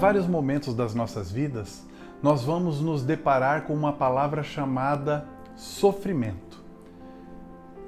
vários momentos das nossas vidas, nós vamos nos deparar com uma palavra chamada sofrimento.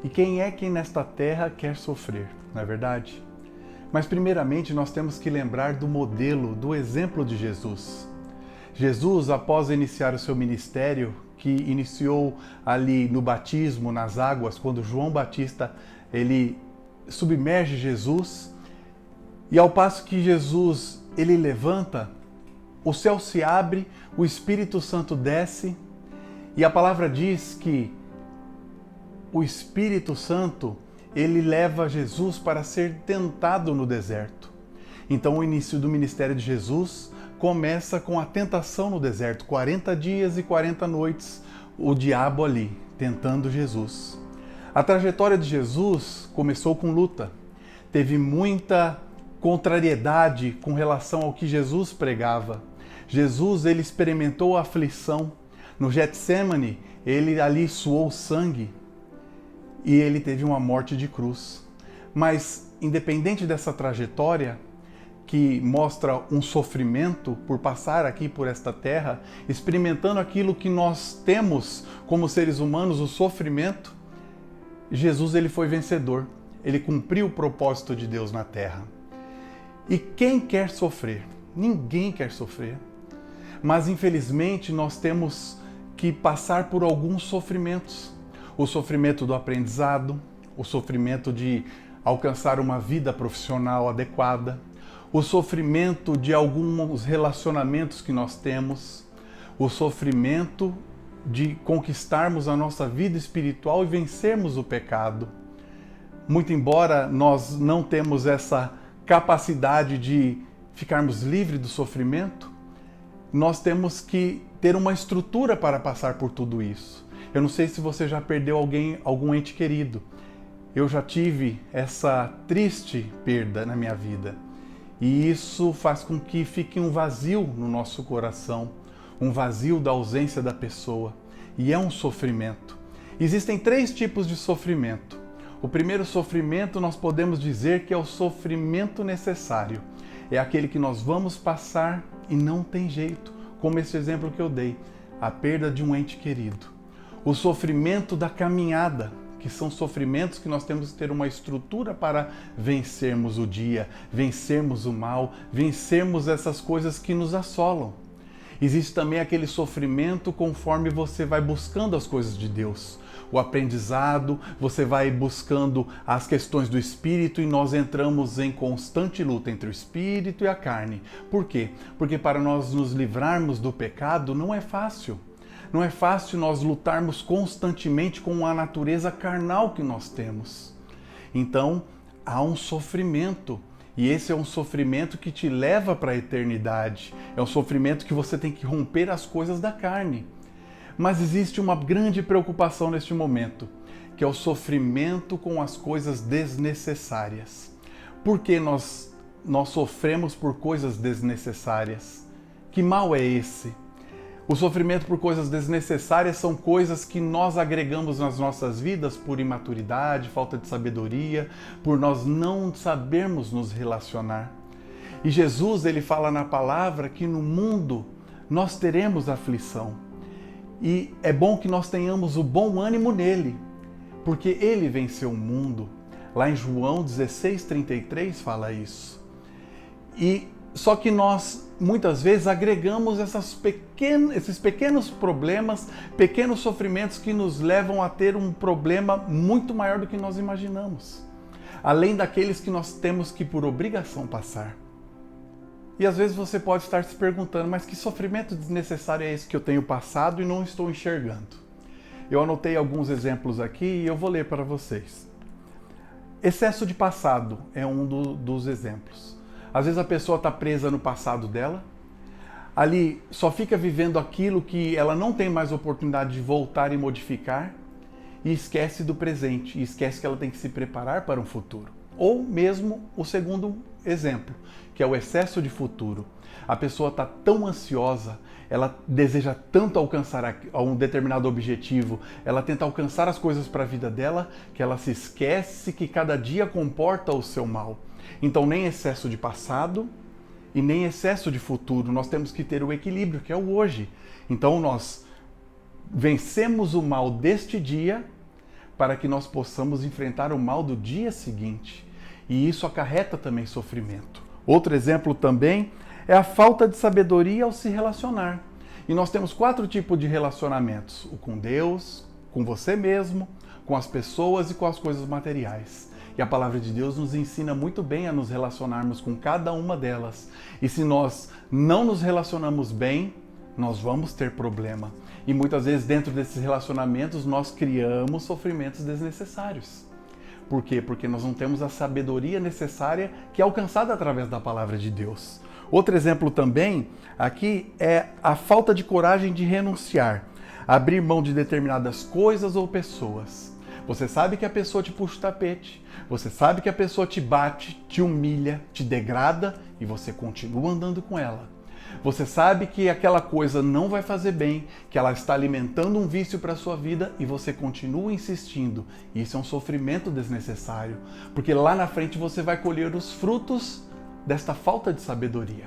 E quem é que nesta terra quer sofrer, não é verdade? Mas primeiramente nós temos que lembrar do modelo, do exemplo de Jesus. Jesus, após iniciar o seu ministério, que iniciou ali no batismo, nas águas, quando João Batista, ele submerge Jesus, e ao passo que Jesus, ele levanta, o céu se abre, o Espírito Santo desce, e a palavra diz que o Espírito Santo, ele leva Jesus para ser tentado no deserto. Então o início do ministério de Jesus começa com a tentação no deserto, 40 dias e 40 noites, o diabo ali, tentando Jesus. A trajetória de Jesus começou com luta, teve muita contrariedade com relação ao que Jesus pregava. Jesus, ele experimentou a aflição. No Getsêmani, ele ali suou sangue e ele teve uma morte de cruz. Mas, independente dessa trajetória, que mostra um sofrimento por passar aqui por esta terra, experimentando aquilo que nós temos como seres humanos, o sofrimento, Jesus, ele foi vencedor. Ele cumpriu o propósito de Deus na terra. E quem quer sofrer? Ninguém quer sofrer. Mas, infelizmente, nós temos que passar por alguns sofrimentos. O sofrimento do aprendizado, o sofrimento de alcançar uma vida profissional adequada, o sofrimento de alguns relacionamentos que nós temos, o sofrimento de conquistarmos a nossa vida espiritual e vencermos o pecado. Muito embora nós não temos essa capacidade de ficarmos livres do sofrimento, nós temos que ter uma estrutura para passar por tudo isso. Eu não sei se você já perdeu algum ente querido. Eu já tive essa triste perda na minha vida. E isso faz com que fique um vazio no nosso coração, um vazio da ausência da pessoa. E é um sofrimento. Existem 3 tipos de sofrimento. O primeiro sofrimento nós podemos dizer que é o sofrimento necessário. É aquele que nós vamos passar e não tem jeito, como esse exemplo que eu dei, a perda de um ente querido. O sofrimento da caminhada, que são sofrimentos que nós temos que ter uma estrutura para vencermos o dia, vencermos o mal, vencermos essas coisas que nos assolam. Existe também aquele sofrimento conforme você vai buscando as coisas de Deus. O aprendizado, você vai buscando as questões do espírito e nós entramos em constante luta entre o espírito e a carne. Por quê? Porque para nós nos livrarmos do pecado não é fácil. Não é fácil nós lutarmos constantemente com a natureza carnal que nós temos. Então, há um sofrimento. E esse é um sofrimento que te leva para a eternidade. É um sofrimento que você tem que romper as coisas da carne. Mas existe uma grande preocupação neste momento, que é o sofrimento com as coisas desnecessárias. Por que nós sofremos por coisas desnecessárias? Que mal é esse? O sofrimento por coisas desnecessárias são coisas que nós agregamos nas nossas vidas por imaturidade, falta de sabedoria, por nós não sabermos nos relacionar. E Jesus, ele fala na palavra que no mundo nós teremos aflição. E é bom que nós tenhamos o bom ânimo nele, porque ele venceu o mundo. Lá em João 16:33 fala isso. Só que nós, muitas vezes, agregamos esses pequenos problemas, pequenos sofrimentos que nos levam a ter um problema muito maior do que nós imaginamos. Além daqueles que nós temos que, por obrigação, passar. E às vezes você pode estar se perguntando, mas que sofrimento desnecessário é esse que eu tenho passado e não estou enxergando? Eu anotei alguns exemplos aqui e eu vou ler para vocês. Excesso de passado é um dos exemplos. Às vezes a pessoa está presa no passado dela, ali só fica vivendo aquilo que ela não tem mais oportunidade de voltar e modificar e esquece do presente, e esquece que ela tem que se preparar para um futuro. Ou mesmo o segundo exemplo, que é o excesso de futuro. A pessoa está tão ansiosa, ela deseja tanto alcançar um determinado objetivo, ela tenta alcançar as coisas para a vida dela, que ela se esquece que cada dia comporta o seu mal. Então nem excesso de passado e nem excesso de futuro. Nós temos que ter o equilíbrio, que é o hoje. Então nós vencemos o mal deste dia para que nós possamos enfrentar o mal do dia seguinte. E isso acarreta também sofrimento. Outro exemplo também é a falta de sabedoria ao se relacionar. E nós temos 4 tipos de relacionamentos: o com Deus, com você mesmo, com as pessoas e com as coisas materiais. E a palavra de Deus nos ensina muito bem a nos relacionarmos com cada uma delas. E se nós não nos relacionamos bem, nós vamos ter problema. E muitas vezes dentro desses relacionamentos nós criamos sofrimentos desnecessários. Por quê? Porque nós não temos a sabedoria necessária que é alcançada através da palavra de Deus. Outro exemplo também aqui é a falta de coragem de renunciar, abrir mão de determinadas coisas ou pessoas. Você sabe que a pessoa te puxa o tapete, você sabe que a pessoa te bate, te humilha, te degrada e você continua andando com ela. Você sabe que aquela coisa não vai fazer bem, que ela está alimentando um vício para a sua vida e você continua insistindo. Isso é um sofrimento desnecessário, porque lá na frente você vai colher os frutos desta falta de sabedoria.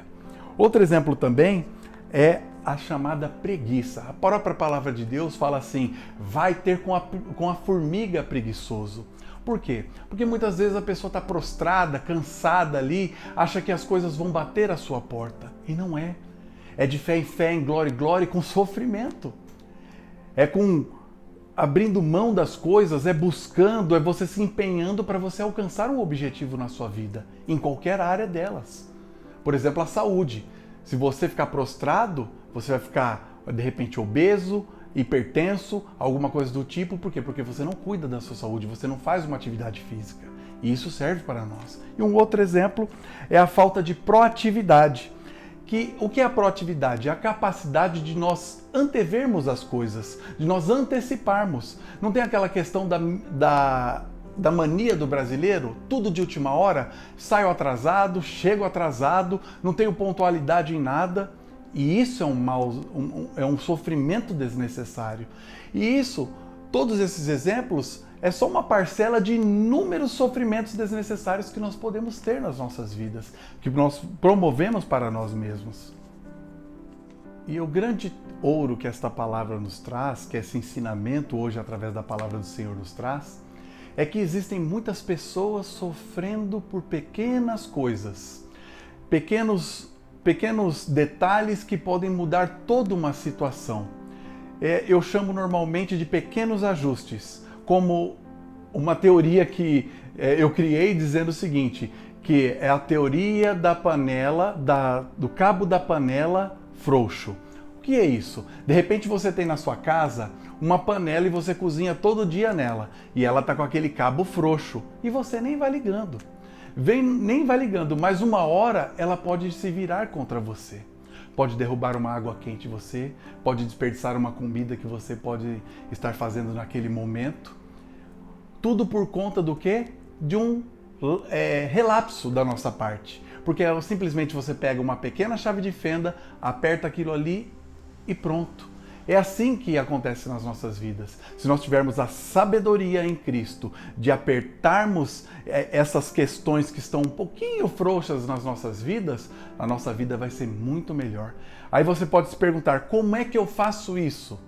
Outro exemplo também é a chamada preguiça. A própria palavra de Deus fala assim: vai ter com a formiga preguiçoso. Por quê? Porque muitas vezes a pessoa está prostrada, cansada ali, acha que as coisas vão bater à sua porta. E não é. É de fé em fé, em glória em glória, com sofrimento. É com abrindo mão das coisas, é buscando, é você se empenhando para você alcançar um objetivo na sua vida, em qualquer área delas. Por exemplo, a saúde. Se você ficar prostrado, você vai ficar, de repente, obeso, hipertenso, alguma coisa do tipo. Por quê? Porque você não cuida da sua saúde, você não faz uma atividade física. E isso serve para nós. E um outro exemplo é a falta de proatividade. O que é a proatividade? É a capacidade de nós antevermos as coisas, de nós anteciparmos. Não tem aquela questão da mania do brasileiro? Tudo de última hora, saio atrasado, chego atrasado, não tenho pontualidade em nada. E isso é um sofrimento desnecessário. E isso, todos esses exemplos, é só uma parcela de inúmeros sofrimentos desnecessários que nós podemos ter nas nossas vidas, que nós promovemos para nós mesmos. E o grande ouro que esta palavra nos traz, que esse ensinamento hoje através da palavra do Senhor nos traz, é que existem muitas pessoas sofrendo por pequenas coisas, pequenos detalhes que podem mudar toda uma situação. Eu chamo normalmente de pequenos ajustes, como uma teoria que eu criei dizendo o seguinte, que é a teoria da panela, do cabo da panela frouxo. O que é isso? De repente você tem na sua casa uma panela e você cozinha todo dia nela, e ela está com aquele cabo frouxo, e você nem vai ligando. Nem vai ligando, mas uma hora ela pode se virar contra você. Pode derrubar uma água quente em você, pode desperdiçar uma comida que você pode estar fazendo naquele momento. Tudo por conta do quê? De um relapso da nossa parte. Porque simplesmente você pega uma pequena chave de fenda, aperta aquilo ali e pronto. É assim que acontece nas nossas vidas. Se nós tivermos a sabedoria em Cristo de apertarmos essas questões que estão um pouquinho frouxas nas nossas vidas, a nossa vida vai ser muito melhor. Aí você pode se perguntar, como é que eu faço isso?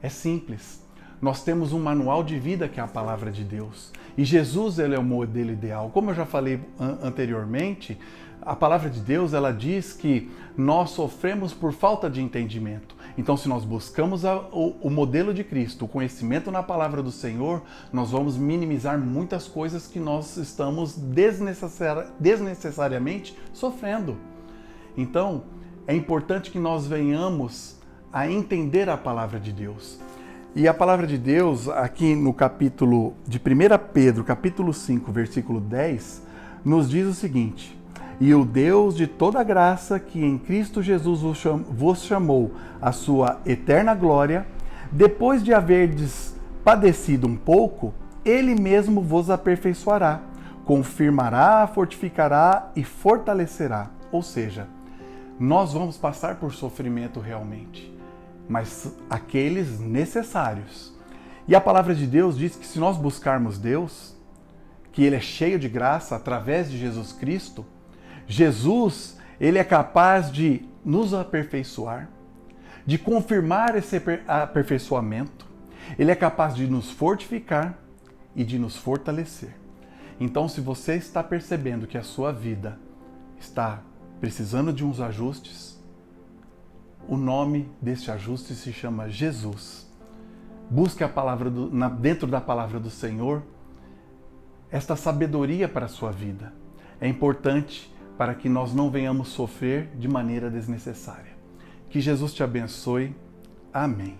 É simples. Nós temos um manual de vida que é a palavra de Deus. E Jesus, ele é o modelo ideal. Como eu já falei anteriormente, a palavra de Deus, ela diz que nós sofremos por falta de entendimento. Então, se nós buscamos o modelo de Cristo, o conhecimento na palavra do Senhor, nós vamos minimizar muitas coisas que nós estamos desnecessariamente sofrendo. Então, é importante que nós venhamos a entender a palavra de Deus. E a palavra de Deus, aqui no capítulo de 1 Pedro, capítulo 5, versículo 10, nos diz o seguinte: e o Deus de toda graça, que em Cristo Jesus vos chamou à sua eterna glória, depois de haverdes padecido um pouco, Ele mesmo vos aperfeiçoará, confirmará, fortificará e fortalecerá. Ou seja, nós vamos passar por sofrimento realmente, mas aqueles necessários. E a palavra de Deus diz que se nós buscarmos Deus, que Ele é cheio de graça através de Jesus Cristo, Jesus, Ele é capaz de nos aperfeiçoar, de confirmar esse aperfeiçoamento. Ele é capaz de nos fortificar e de nos fortalecer. Então, se você está percebendo que a sua vida está precisando de uns ajustes, o nome desse ajuste se chama Jesus. Busque a palavra dentro da palavra do Senhor esta sabedoria para a sua vida. É importante para que nós não venhamos sofrer de maneira desnecessária. Que Jesus te abençoe. Amém.